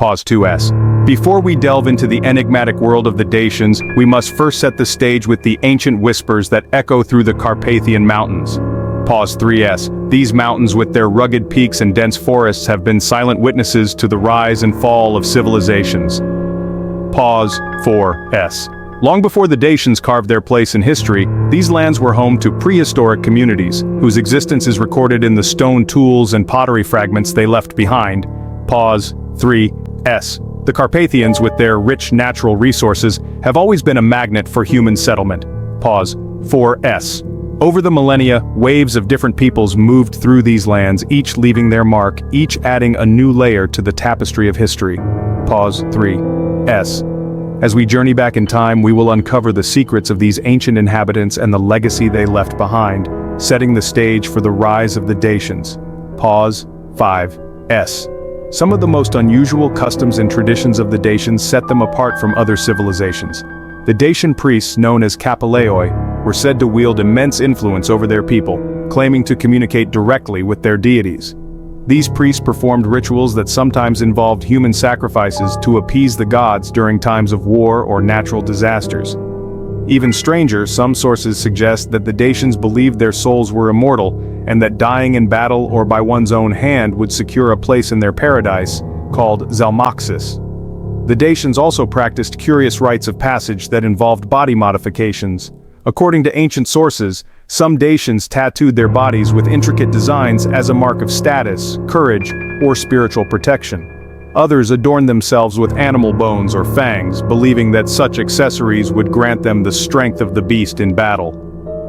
Pause 2s. Before we delve into the enigmatic world of the Dacians, we must first set the stage with the ancient whispers that echo through the Carpathian Mountains. Pause 3s. These mountains with their rugged peaks and dense forests have been silent witnesses to the rise and fall of civilizations. Pause 4s. Long before the Dacians carved their place in history, these lands were home to prehistoric communities, whose existence is recorded in the stone tools and pottery fragments they left behind. Pause 3s. The Carpathians, with their rich natural resources, have always been a magnet for human settlement. Pause 4s. Over the millennia, waves of different peoples moved through these lands, each leaving their mark, each adding a new layer to the tapestry of history. Pause 3s. As we journey back in time, we will uncover the secrets of these ancient inhabitants and the legacy they left behind, setting the stage for the rise of the Dacians. Pause 5s. Some of the most unusual customs and traditions of the Dacians set them apart from other civilizations. The Dacian priests, known as kapeleoi, were said to wield immense influence over their people, claiming to communicate directly with their deities. These priests performed rituals that sometimes involved human sacrifices to appease the gods during times of war or natural disasters. Even stranger, some sources suggest that the Dacians believed their souls were immortal, and that dying in battle or by one's own hand would secure a place in their paradise, called Zalmoxis. The Dacians also practiced curious rites of passage that involved body modifications. According to ancient sources, some Dacians tattooed their bodies with intricate designs as a mark of status, courage, or spiritual protection. Others adorned themselves with animal bones or fangs, believing that such accessories would grant them the strength of the beast in battle.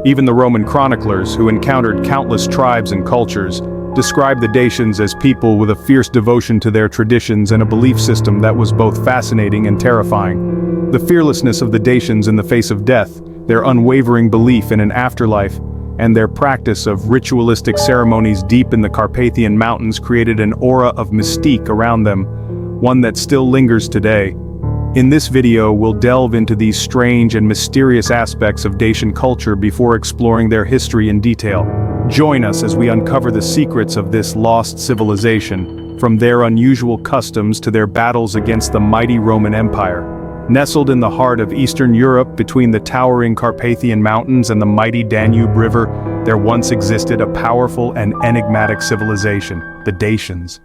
Even the Roman chroniclers, who encountered countless tribes and cultures, described the Dacians as people with a fierce devotion to their traditions and a belief system that was both fascinating and terrifying. The fearlessness of the Dacians in the face of death, their unwavering belief in an afterlife, and their practice of ritualistic ceremonies deep in the Carpathian Mountains created an aura of mystique around them, one that still lingers today. In this video, we'll delve into these strange and mysterious aspects of Dacian culture before exploring their history in detail. Join us as we uncover the secrets of this lost civilization, from their unusual customs to their battles against the mighty Roman Empire. Nestled in the heart of Eastern Europe between the towering Carpathian Mountains and the mighty Danube River, there once existed a powerful and enigmatic civilization, the Dacians.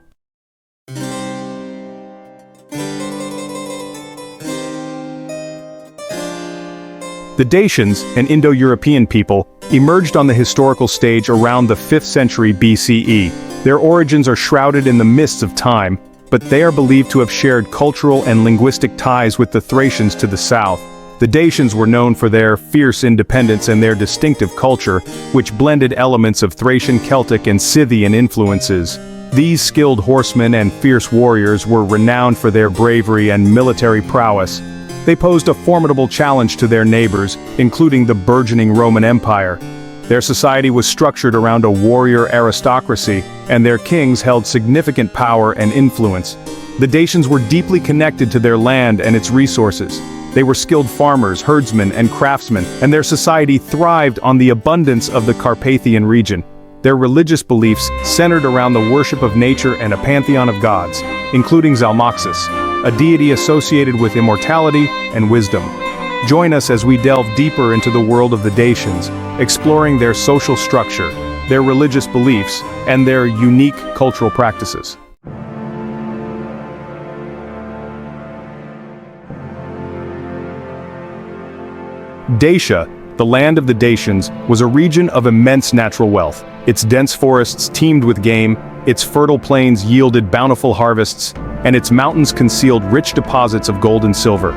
The Dacians, an Indo-European people, emerged on the historical stage around the 5th century BCE. Their origins are shrouded in the mists of time, but they are believed to have shared cultural and linguistic ties with the Thracians to the south. The Dacians were known for their fierce independence and their distinctive culture, which blended elements of Thracian, Celtic, and Scythian influences. These skilled horsemen and fierce warriors were renowned for their bravery and military prowess. They posed a formidable challenge to their neighbors, including the burgeoning Roman Empire. Their society was structured around a warrior aristocracy, and their kings held significant power and influence. The Dacians were deeply connected to their land and its resources. They were skilled farmers, herdsmen, and craftsmen, and their society thrived on the abundance of the Carpathian region. Their religious beliefs centered around the worship of nature and a pantheon of gods, including Zalmoxis, a deity associated with immortality and wisdom. Join us as we delve deeper into the world of the Dacians, exploring their social structure, their religious beliefs, and their unique cultural practices. Dacia, the land of the Dacians, was a region of immense natural wealth. Its dense forests teemed with game, its fertile plains yielded bountiful harvests, and its mountains concealed rich deposits of gold and silver.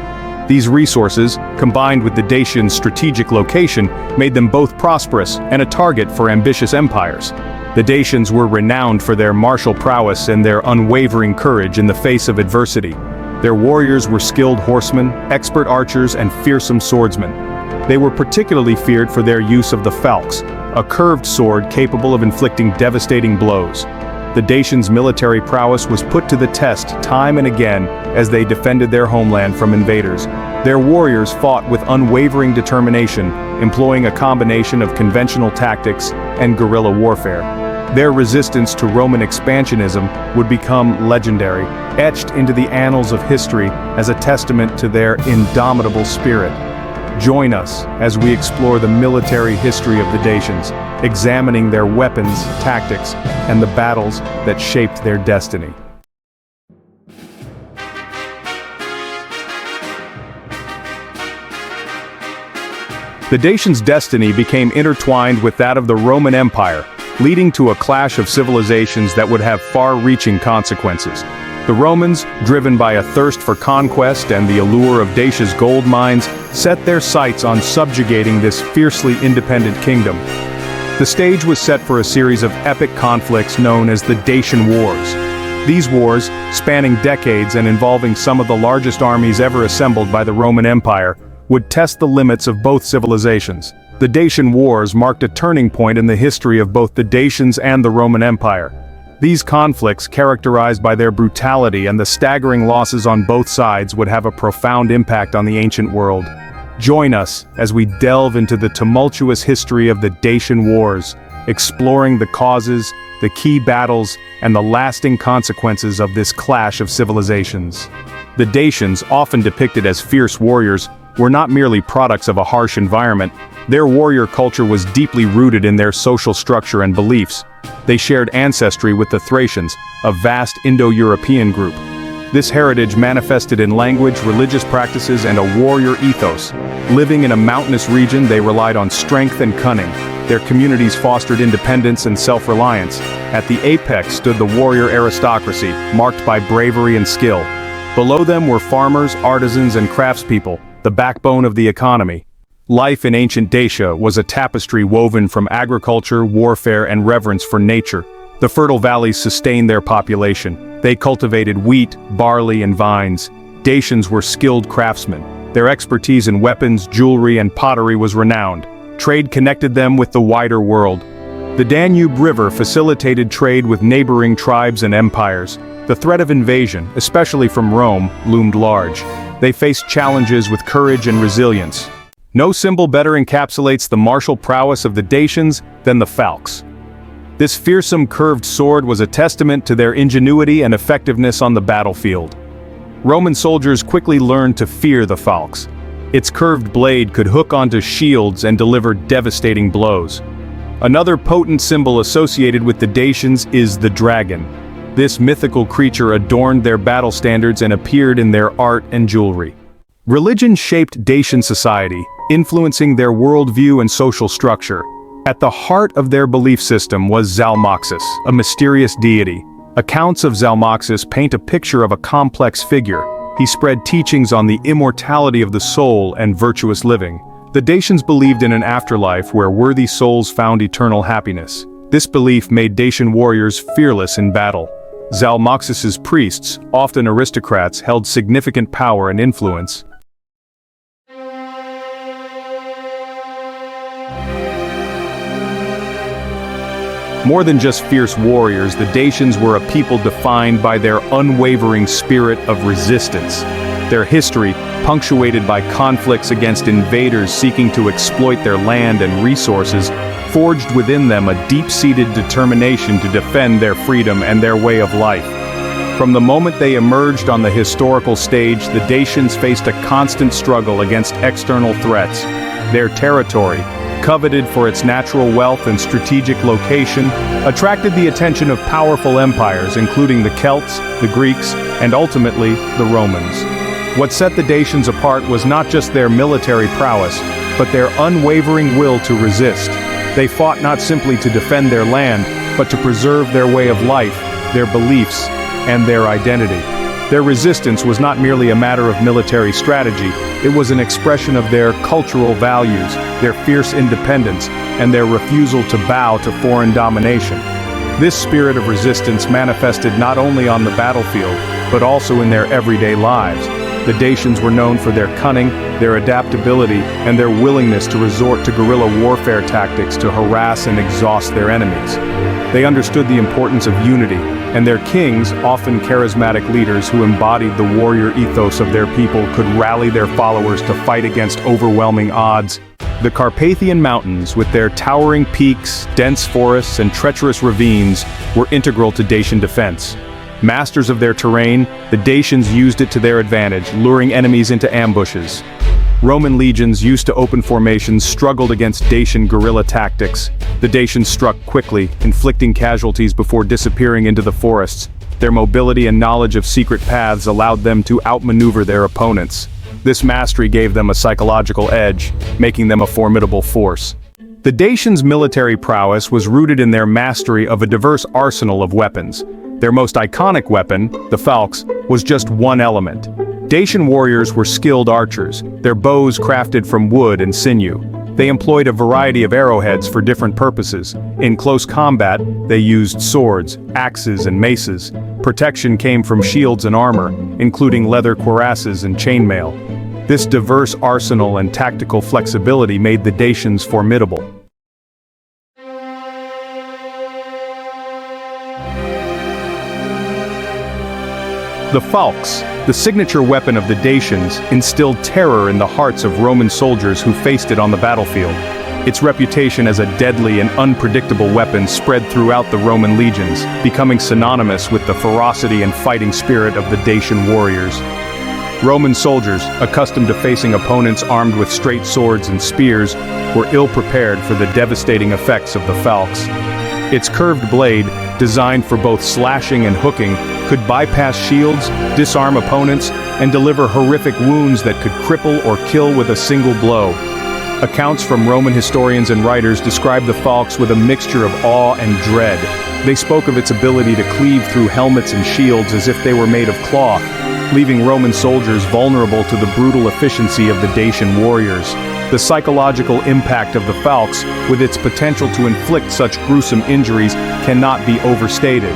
These resources, combined with the Dacians' strategic location, made them both prosperous and a target for ambitious empires. The Dacians were renowned for their martial prowess and their unwavering courage in the face of adversity. Their warriors were skilled horsemen, expert archers, and fearsome swordsmen. They were particularly feared for their use of the Falx, a curved sword capable of inflicting devastating blows. The Dacians' military prowess was put to the test time and again as they defended their homeland from invaders. Their warriors fought with unwavering determination, employing a combination of conventional tactics and guerrilla warfare. Their resistance to Roman expansionism would become legendary, etched into the annals of history as a testament to their indomitable spirit. Join us as we explore the military history of the Dacians, examining their weapons, tactics, and the battles that shaped their destiny. The Dacians' destiny became intertwined with that of the Roman Empire, leading to a clash of civilizations that would have far-reaching consequences. The Romans, driven by a thirst for conquest and the allure of Dacia's gold mines, set their sights on subjugating this fiercely independent kingdom. The stage was set for a series of epic conflicts known as the Dacian Wars. These wars, spanning decades and involving some of the largest armies ever assembled by the Roman Empire, would test the limits of both civilizations. The Dacian Wars marked a turning point in the history of both the Dacians and the Roman Empire. These conflicts, characterized by their brutality and the staggering losses on both sides, would have a profound impact on the ancient world. Join us as we delve into the tumultuous history of the Dacian Wars, exploring the causes, the key battles, and the lasting consequences of this clash of civilizations. The Dacians, often depicted as fierce warriors, were not merely products of a harsh environment. Their warrior culture was deeply rooted in their social structure and beliefs. They shared ancestry with the Thracians, a vast Indo-European group. This heritage manifested in language, religious practices, and a warrior ethos. Living in a mountainous region, they relied on strength and cunning. Their communities fostered independence and self-reliance. At the apex stood the warrior aristocracy, marked by bravery and skill. Below them were farmers, artisans, and craftspeople, the backbone of the economy. Life in ancient Dacia was a tapestry woven from agriculture, warfare, and reverence for nature. The fertile valleys sustained their population. They cultivated wheat, barley, and vines. Dacians were skilled craftsmen. Their expertise in weapons, jewelry, and pottery was renowned. Trade connected them with the wider world. The Danube River facilitated trade with neighboring tribes and empires. The threat of invasion, especially from Rome, loomed large. They faced challenges with courage and resilience. No symbol better encapsulates the martial prowess of the Dacians than the Falx. This fearsome curved sword was a testament to their ingenuity and effectiveness on the battlefield. Roman soldiers quickly learned to fear the Falx. Its curved blade could hook onto shields and deliver devastating blows. Another potent symbol associated with the Dacians is the dragon. This mythical creature adorned their battle standards and appeared in their art and jewelry. Religion shaped Dacian society, influencing their worldview and social structure. At the heart of their belief system was Zalmoxis, a mysterious deity. Accounts of Zalmoxis paint a picture of a complex figure. He spread teachings on the immortality of the soul and virtuous living. The Dacians believed in an afterlife where worthy souls found eternal happiness. This belief made Dacian warriors fearless in battle. Zalmoxis's priests, often aristocrats, held significant power and influence. More than just fierce warriors, the Dacians were a people defined by their unwavering spirit of resistance. Their history, punctuated by conflicts against invaders seeking to exploit their land and resources, forged within them a deep-seated determination to defend their freedom and their way of life. From the moment they emerged on the historical stage, the Dacians faced a constant struggle against external threats. Their territory, coveted for its natural wealth and strategic location, attracted the attention of powerful empires including the Celts, the Greeks, and ultimately the Romans. What set the Dacians apart was not just their military prowess, but their unwavering will to resist. They fought not simply to defend their land, but to preserve their way of life, their beliefs, and their identity. Their resistance was not merely a matter of military strategy, it was an expression of their cultural values, their fierce independence, and their refusal to bow to foreign domination. This spirit of resistance manifested not only on the battlefield, but also in their everyday lives. The Dacians were known for their cunning, their adaptability, and their willingness to resort to guerrilla warfare tactics to harass and exhaust their enemies. They understood the importance of unity, and their kings, often charismatic leaders who embodied the warrior ethos of their people, could rally their followers to fight against overwhelming odds. The Carpathian Mountains, with their towering peaks, dense forests, and treacherous ravines, were integral to Dacian defense. Masters of their terrain, the Dacians used it to their advantage, luring enemies into ambushes. Roman legions used to open formations struggled against Dacian guerrilla tactics. The Dacians struck quickly, inflicting casualties before disappearing into the forests. Their mobility and knowledge of secret paths allowed them to outmaneuver their opponents. This mastery gave them a psychological edge, making them a formidable force. The Dacians' military prowess was rooted in their mastery of a diverse arsenal of weapons. Their most iconic weapon, the Falx, was just one element. Dacian warriors were skilled archers, their bows crafted from wood and sinew. They employed a variety of arrowheads for different purposes. In close combat, they used swords, axes, and maces. Protection came from shields and armor, including leather cuirasses and chainmail. This diverse arsenal and tactical flexibility made the Dacians formidable. The Falx, the signature weapon of the Dacians, instilled terror in the hearts of Roman soldiers who faced it on the battlefield. Its reputation as a deadly and unpredictable weapon spread throughout the Roman legions, becoming synonymous with the ferocity and fighting spirit of the Dacian warriors. Roman soldiers, accustomed to facing opponents armed with straight swords and spears, were ill-prepared for the devastating effects of the Falx. Its curved blade, designed for both slashing and hooking, could bypass shields, disarm opponents, and deliver horrific wounds that could cripple or kill with a single blow. Accounts from Roman historians and writers describe the Falx with a mixture of awe and dread. They spoke of its ability to cleave through helmets and shields as if they were made of cloth, leaving Roman soldiers vulnerable to the brutal efficiency of the Dacian warriors. The psychological impact of the Falx, with its potential to inflict such gruesome injuries, cannot be overstated.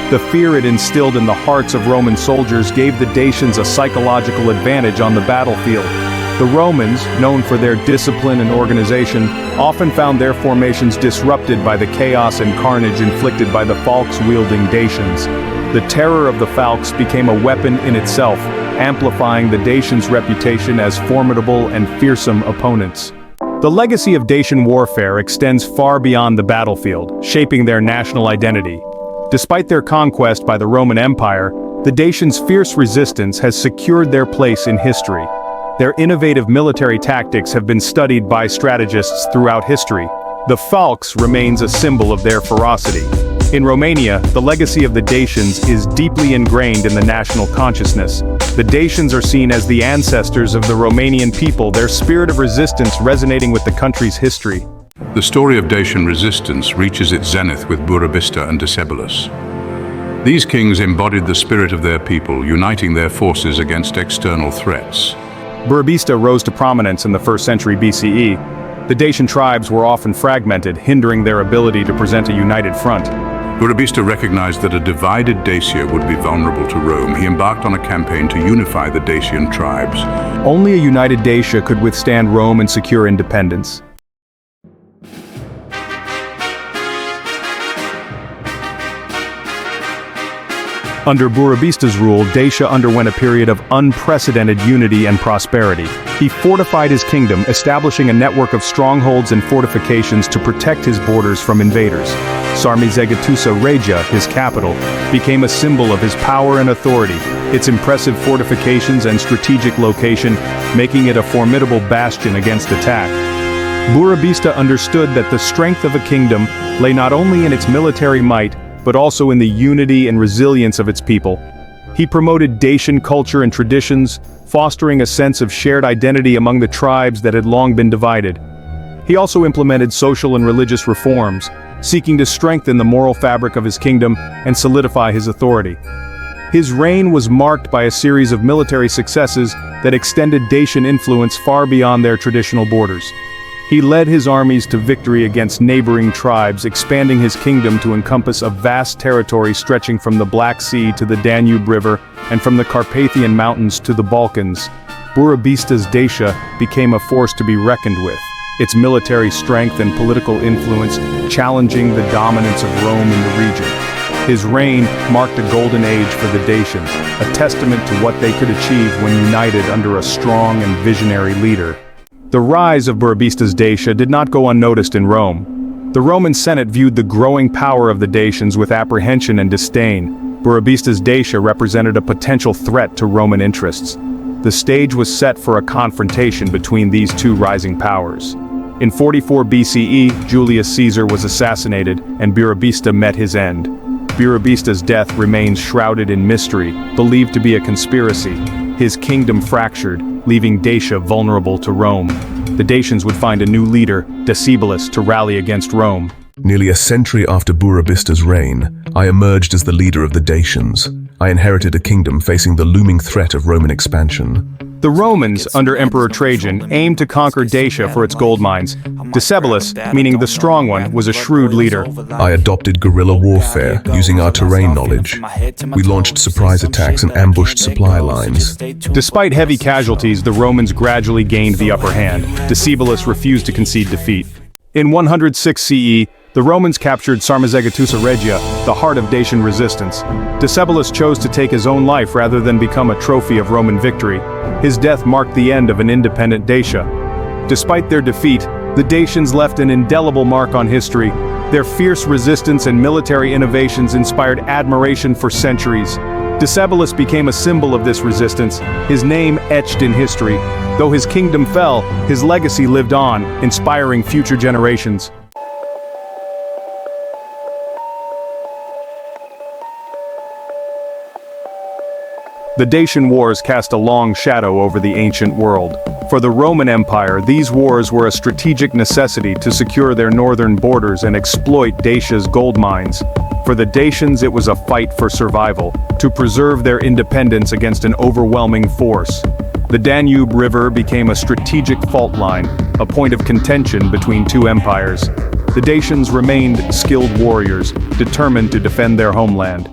The fear it instilled in the hearts of Roman soldiers gave the Dacians a psychological advantage on the battlefield. The Romans, known for their discipline and organization, often found their formations disrupted by the chaos and carnage inflicted by the Falx-wielding Dacians. The terror of the Falx became a weapon in itself, amplifying the Dacians' reputation as formidable and fearsome opponents. The legacy of Dacian warfare extends far beyond the battlefield, shaping their national identity. Despite their conquest by the Roman Empire, the Dacians' fierce resistance has secured their place in history. Their innovative military tactics have been studied by strategists throughout history. The Falx remains a symbol of their ferocity. In Romania, the legacy of the Dacians is deeply ingrained in the national consciousness. The Dacians are seen as the ancestors of the Romanian people, their spirit of resistance resonating with the country's history. The story of Dacian resistance reaches its zenith with Burebista and Decebalus. These kings embodied the spirit of their people, uniting their forces against external threats. Burebista rose to prominence in the 1st century BCE. The Dacian tribes were often fragmented, hindering their ability to present a united front. Burebista recognized that a divided Dacia would be vulnerable to Rome. He embarked on a campaign to unify the Dacian tribes. Only a united Dacia could withstand Rome and secure independence. Under Burebista's rule, Dacia underwent a period of unprecedented unity and prosperity. He fortified his kingdom, establishing a network of strongholds and fortifications to protect his borders from invaders. Sarmizegetusa Regia, his capital, became a symbol of his power and authority, its impressive fortifications and strategic location making it a formidable bastion against attack. Burebista understood that the strength of a kingdom lay not only in its military might, but also in the unity and resilience of its people. He promoted Dacian culture and traditions, fostering a sense of shared identity among the tribes that had long been divided. He also implemented social and religious reforms, seeking to strengthen the moral fabric of his kingdom and solidify his authority. His reign was marked by a series of military successes that extended Dacian influence far beyond their traditional borders. He led his armies to victory against neighboring tribes, expanding his kingdom to encompass a vast territory stretching from the Black Sea to the Danube River and from the Carpathian Mountains to the Balkans. Burebista's Dacia became a force to be reckoned with, its military strength and political influence challenging the dominance of Rome in the region. His reign marked a golden age for the Dacians, a testament to what they could achieve when united under a strong and visionary leader. The rise of Burebista's Dacia did not go unnoticed in Rome. The Roman Senate viewed the growing power of the Dacians with apprehension and disdain. Burebista's Dacia represented a potential threat to Roman interests. The stage was set for a confrontation between these two rising powers. In 44 BCE, Julius Caesar was assassinated, and Burebista met his end. Burebista's death remains shrouded in mystery, believed to be a conspiracy. His kingdom fractured, leaving Dacia vulnerable to Rome. The Dacians would find a new leader, Decebalus, to rally against Rome. Nearly a century after Burebista's reign, I emerged as the leader of the Dacians. I inherited a kingdom facing the looming threat of Roman expansion. The Romans, under Emperor Trajan, aimed to conquer Dacia for its gold mines. Decebalus, meaning the strong one, was a shrewd leader. I adopted guerrilla warfare, using our terrain knowledge. We launched surprise attacks and ambushed supply lines. Despite heavy casualties, the Romans gradually gained the upper hand. Decebalus refused to concede defeat. In 106 CE, the Romans captured Sarmizegetusa Regia, the heart of Dacian resistance. Decebalus chose to take his own life rather than become a trophy of Roman victory. His death marked the end of an independent Dacia. Despite their defeat, the Dacians left an indelible mark on history. Their fierce resistance and military innovations inspired admiration for centuries. Decebalus became a symbol of this resistance, his name etched in history. Though his kingdom fell, his legacy lived on, inspiring future generations. The Dacian Wars cast a long shadow over the ancient world. For the Roman Empire, these wars were a strategic necessity to secure their northern borders and exploit Dacia's gold mines. For the Dacians, it was a fight for survival, to preserve their independence against an overwhelming force. The Danube River became a strategic fault line, a point of contention between two empires. The Dacians remained skilled warriors, determined to defend their homeland.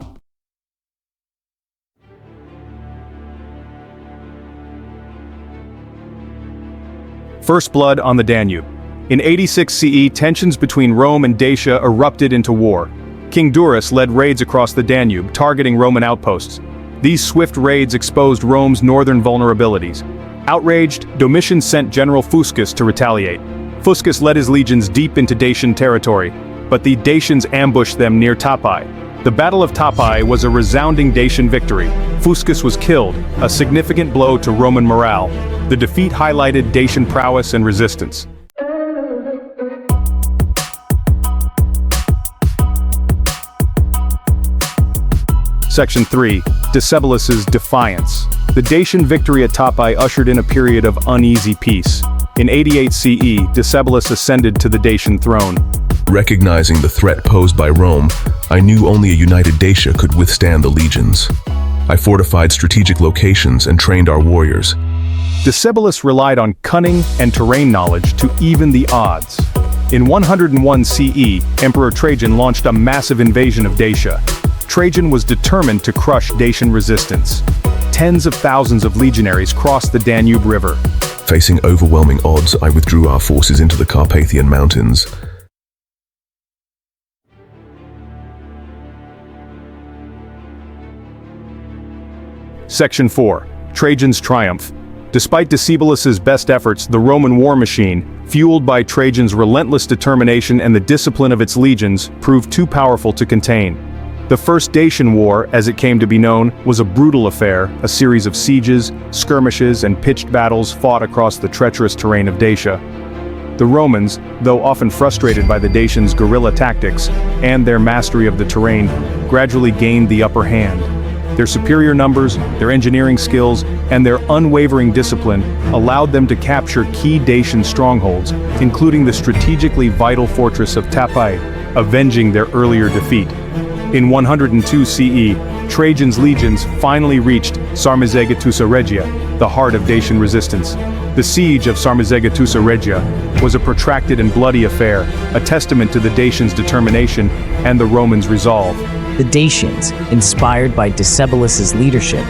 First blood on the Danube. In 86 CE, tensions between Rome and Dacia erupted into war. King Durus led raids across the Danube, targeting Roman outposts. These swift raids exposed Rome's northern vulnerabilities. Outraged, Domitian sent General Fuscus to retaliate. Fuscus led his legions deep into Dacian territory, but the Dacians ambushed them near Tapai. The Battle of Tapai was a resounding Dacian victory. Fuscus was killed, a significant blow to Roman morale. The defeat highlighted Dacian prowess and resistance. Section 3. Decebalus's defiance. The Dacian victory at Tapai ushered in a period of uneasy peace. In 88 CE, Decebalus ascended to the Dacian throne. Recognizing the threat posed by Rome, I knew only a united Dacia could withstand the legions. I fortified strategic locations and trained our warriors. Decebalus relied on cunning and terrain knowledge to even the odds. In 101 CE, Emperor Trajan launched a massive invasion of Dacia. Trajan was determined to crush Dacian resistance. Tens of thousands of legionaries crossed the Danube River. Facing overwhelming odds, I withdrew our forces into the Carpathian Mountains. Section 4. Trajan's triumph. Despite Decebalus's best efforts, the Roman war machine, fueled by Trajan's relentless determination and the discipline of its legions, proved too powerful to contain. The First Dacian War, as it came to be known, was a brutal affair, a series of sieges, skirmishes, and pitched battles fought across the treacherous terrain of Dacia. The Romans, though often frustrated by the Dacians' guerrilla tactics and their mastery of the terrain, gradually gained the upper hand. Their superior numbers, their engineering skills, and their unwavering discipline allowed them to capture key Dacian strongholds, including the strategically vital fortress of Tapai, avenging their earlier defeat. In 102 CE, Trajan's legions finally reached Sarmizegetusa Regia, the heart of Dacian resistance. The siege of Sarmizegetusa Regia was a protracted and bloody affair, a testament to the Dacians' determination and the Romans' resolve. The Dacians, inspired by Decebalus's leadership,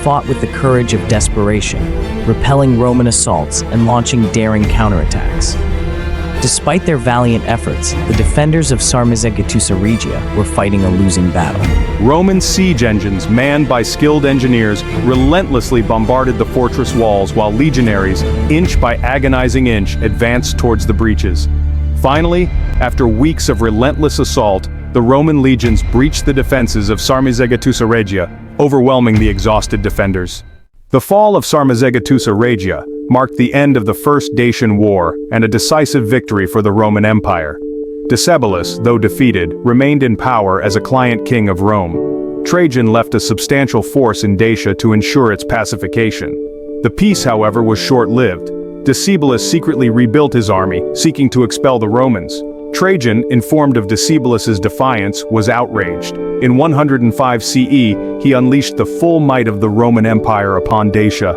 fought with the courage of desperation, repelling Roman assaults and launching daring counterattacks. Despite their valiant efforts, the defenders of Sarmizegetusa Regia were fighting a losing battle. Roman siege engines, manned by skilled engineers, relentlessly bombarded the fortress walls while legionaries, inch by agonizing inch, advanced towards the breaches. Finally, after weeks of relentless assault, the Roman legions breached the defenses of Sarmizegetusa Regia, overwhelming the exhausted defenders. The fall of Sarmizegetusa Regia marked the end of the First Dacian War and a decisive victory for the Roman Empire. Decebalus, though defeated, remained in power as a client king of Rome. Trajan left a substantial force in Dacia to ensure its pacification. The peace, however, was short-lived. Decebalus secretly rebuilt his army, seeking to expel the Romans. Trajan, informed of Decebalus's defiance, was outraged. In 105 CE, he unleashed the full might of the Roman Empire upon Dacia.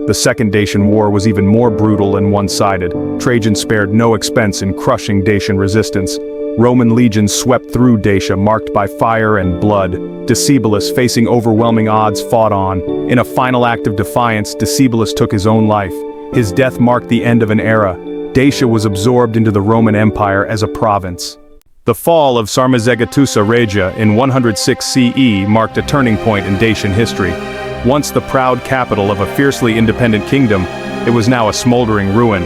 The Second Dacian War was even more brutal and one-sided. Trajan spared no expense in crushing Dacian resistance. Roman legions swept through Dacia, marked by fire and blood. Decebalus, facing overwhelming odds, fought on. In a final act of defiance, Decebalus took his own life. His death marked the end of an era. Dacia was absorbed into the Roman Empire as a province. The fall of Sarmizegetusa Regia in 106 CE marked a turning point in Dacian history. Once the proud capital of a fiercely independent kingdom, it was now a smoldering ruin.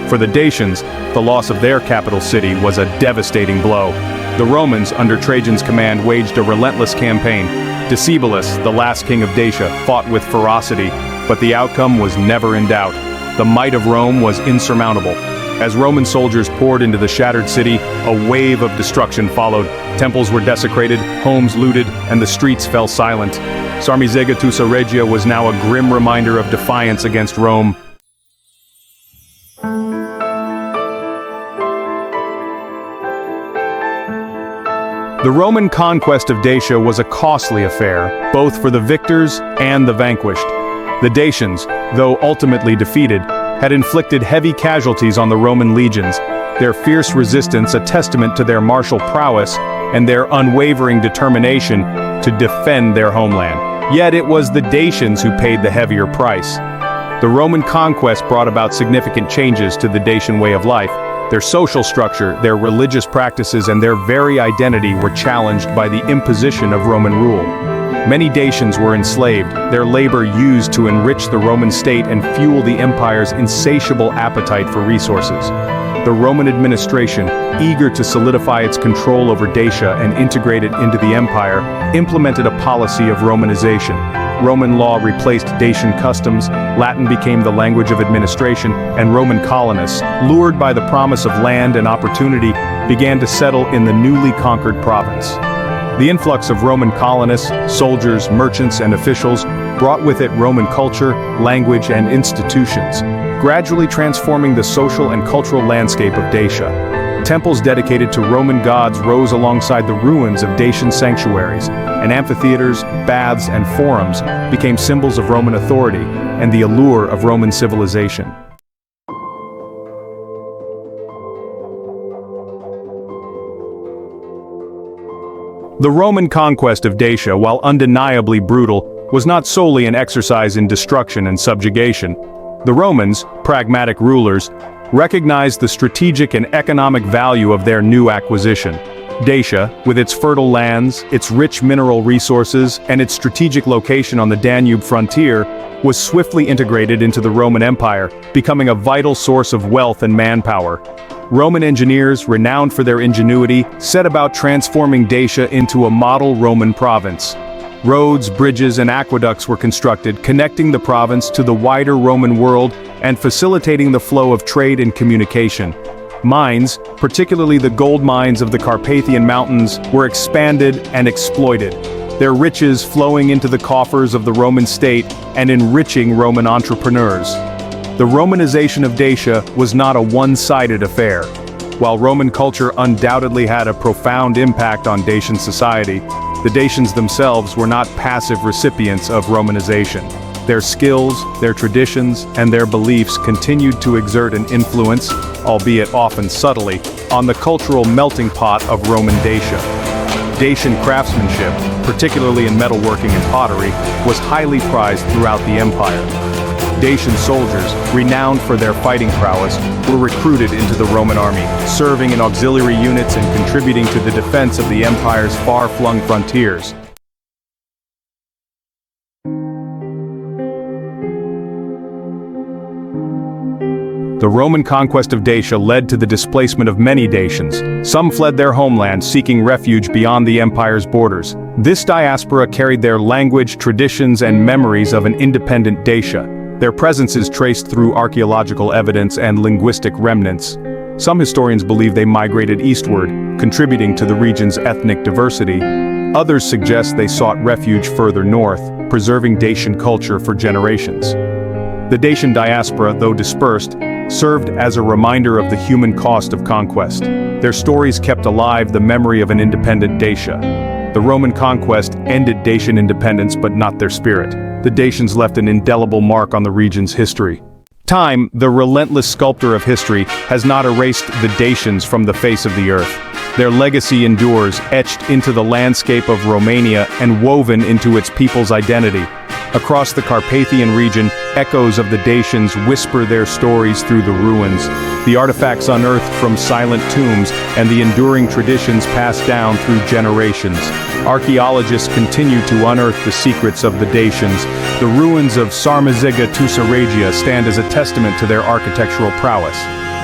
For the Dacians, the loss of their capital city was a devastating blow. The Romans, under Trajan's command, waged a relentless campaign. Decebalus, the last king of Dacia, fought with ferocity, but the outcome was never in doubt. The might of Rome was insurmountable. As Roman soldiers poured into the shattered city, a wave of destruction followed. Temples were desecrated, homes looted, and the streets fell silent. Sarmizegetusa Regia was now a grim reminder of defiance against Rome. The Roman conquest of Dacia was a costly affair, both for the victors and the vanquished. The Dacians, though ultimately defeated, had inflicted heavy casualties on the Roman legions, their fierce resistance a testament to their martial prowess and their unwavering determination to defend their homeland. Yet it was the Dacians who paid the heavier price. The Roman conquest brought about significant changes to the Dacian way of life. Their social structure, their religious practices, and their very identity were challenged by the imposition of Roman rule. Many Dacians were enslaved, their labor used to enrich the Roman state and fuel the empire's insatiable appetite for resources. The Roman administration, eager to solidify its control over Dacia and integrate it into the empire, implemented a policy of Romanization. Roman law replaced Dacian customs, Latin became the language of administration, and Roman colonists, lured by the promise of land and opportunity, began to settle in the newly conquered province. The influx of Roman colonists, soldiers, merchants, and officials brought with it Roman culture, language, and institutions, gradually transforming the social and cultural landscape of Dacia. Temples dedicated to Roman gods rose alongside the ruins of Dacian sanctuaries, and amphitheaters, baths, and forums became symbols of Roman authority and the allure of Roman civilization. The Roman conquest of Dacia, while undeniably brutal, was not solely an exercise in destruction and subjugation. The Romans, pragmatic rulers, recognized the strategic and economic value of their new acquisition. Dacia, with its fertile lands, its rich mineral resources, and its strategic location on the Danube frontier, was swiftly integrated into the Roman Empire, becoming a vital source of wealth and manpower. Roman engineers, renowned for their ingenuity, set about transforming Dacia into a model Roman province. Roads, bridges, and aqueducts were constructed, connecting the province to the wider Roman world and facilitating the flow of trade and communication. Mines, particularly the gold mines of the Carpathian Mountains, were expanded and exploited, their riches flowing into the coffers of the Roman state and enriching Roman entrepreneurs. The Romanization of Dacia was not a one-sided affair. While Roman culture undoubtedly had a profound impact on Dacian society, the Dacians themselves were not passive recipients of Romanization. Their skills, their traditions, and their beliefs continued to exert an influence, albeit often subtly, on the cultural melting pot of Roman Dacia. Dacian craftsmanship, particularly in metalworking and pottery, was highly prized throughout the empire. Dacian soldiers, renowned for their fighting prowess, were recruited into the Roman army, serving in auxiliary units and contributing to the defense of the empire's far-flung frontiers. The Roman conquest of Dacia led to the displacement of many Dacians. Some fled their homeland, seeking refuge beyond the empire's borders. This diaspora carried their language, traditions, and memories of an independent Dacia. Their presence is traced through archaeological evidence and linguistic remnants. Some historians believe they migrated eastward, contributing to the region's ethnic diversity. Others suggest they sought refuge further north, preserving Dacian culture for generations. The Dacian diaspora, though dispersed, served as a reminder of the human cost of conquest. Their stories kept alive the memory of an independent Dacia. The Roman conquest ended Dacian independence, but not their spirit. The Dacians left an indelible mark on the region's history. Time, the relentless sculptor of history, has not erased the Dacians from the face of the earth. Their legacy endures, etched into the landscape of Romania and woven into its people's identity. Across the Carpathian region, echoes of the Dacians whisper their stories through the ruins. The artifacts unearthed from silent tombs and the enduring traditions passed down through generations. Archaeologists continue to unearth the secrets of the Dacians. The ruins of Sarmaziga Tusaragia stand as a testament to their architectural prowess.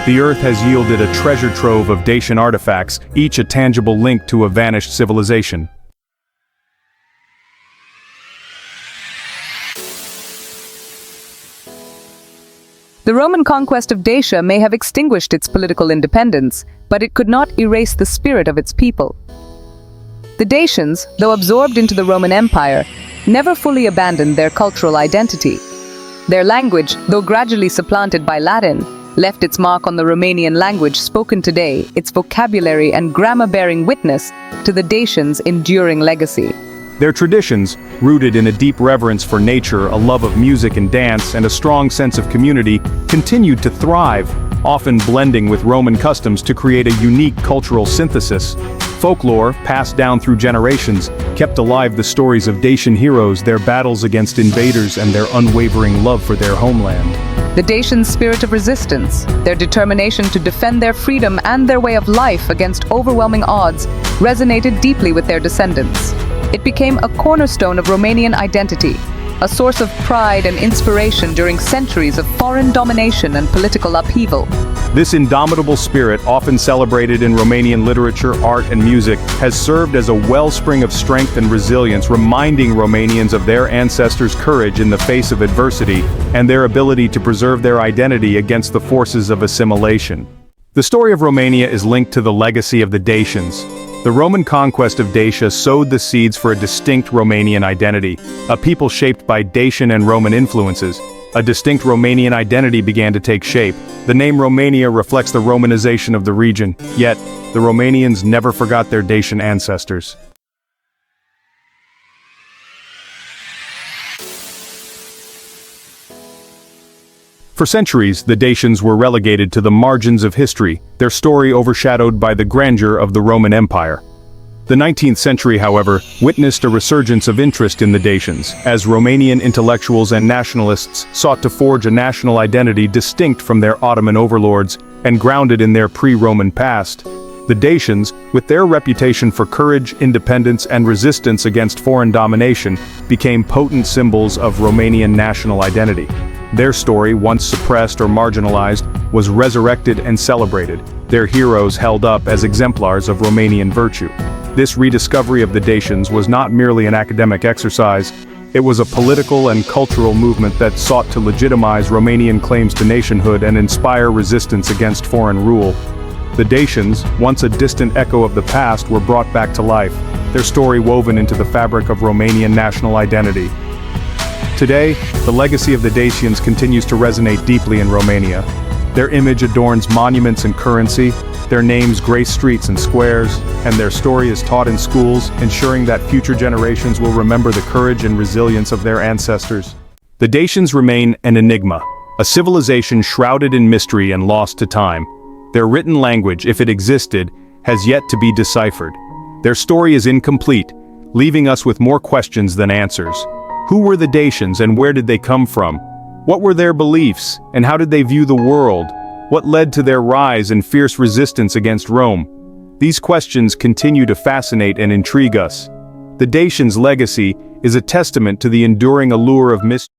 The earth has yielded a treasure trove of Dacian artifacts, each a tangible link to a vanished civilization. The Roman conquest of Dacia may have extinguished its political independence, but it could not erase the spirit of its people. The Dacians, though absorbed into the Roman Empire, never fully abandoned their cultural identity. Their language, though gradually supplanted by Latin, left its mark on the Romanian language spoken today, its vocabulary and grammar bearing witness to the Dacians' enduring legacy. Their traditions, rooted in a deep reverence for nature, a love of music and dance, and a strong sense of community, continued to thrive, often blending with Roman customs to create a unique cultural synthesis. Folklore, passed down through generations, kept alive the stories of Dacian heroes, their battles against invaders, and their unwavering love for their homeland. The Dacians' spirit of resistance, their determination to defend their freedom and their way of life against overwhelming odds, resonated deeply with their descendants. It became a cornerstone of Romanian identity, a source of pride and inspiration during centuries of foreign domination and political upheaval. This indomitable spirit, often celebrated in Romanian literature, art, and music, has served as a wellspring of strength and resilience, reminding Romanians of their ancestors' courage in the face of adversity and their ability to preserve their identity against the forces of assimilation. The story of Romania is linked to the legacy of the Dacians. The Roman conquest of Dacia sowed the seeds for a distinct Romanian identity, a people shaped by Dacian and Roman influences. A distinct Romanian identity began to take shape. The name Romania reflects the Romanization of the region, yet the Romanians never forgot their Dacian ancestors. For centuries, the Dacians were relegated to the margins of history, their story overshadowed by the grandeur of the Roman Empire. The 19th century, however, witnessed a resurgence of interest in the Dacians, as Romanian intellectuals and nationalists sought to forge a national identity distinct from their Ottoman overlords and grounded in their pre-Roman past. The Dacians, with their reputation for courage, independence, and resistance against foreign domination, became potent symbols of Romanian national identity. Their story, once suppressed or marginalized, was resurrected and celebrated, their heroes held up as exemplars of Romanian virtue. This rediscovery of the Dacians was not merely an academic exercise, it was a political and cultural movement that sought to legitimize Romanian claims to nationhood and inspire resistance against foreign rule. The Dacians, once a distant echo of the past, were brought back to life, their story woven into the fabric of Romanian national identity. Today, the legacy of the Dacians continues to resonate deeply in Romania. Their image adorns monuments and currency, their names grace streets and squares, and their story is taught in schools, ensuring that future generations will remember the courage and resilience of their ancestors. The Dacians remain an enigma, a civilization shrouded in mystery and lost to time. Their written language, if it existed, has yet to be deciphered. Their story is incomplete, leaving us with more questions than answers. Who were the Dacians and where did they come from? What were their beliefs, and how did they view the world? What led to their rise and fierce resistance against Rome? These questions continue to fascinate and intrigue us. The Dacians' legacy is a testament to the enduring allure of mystery.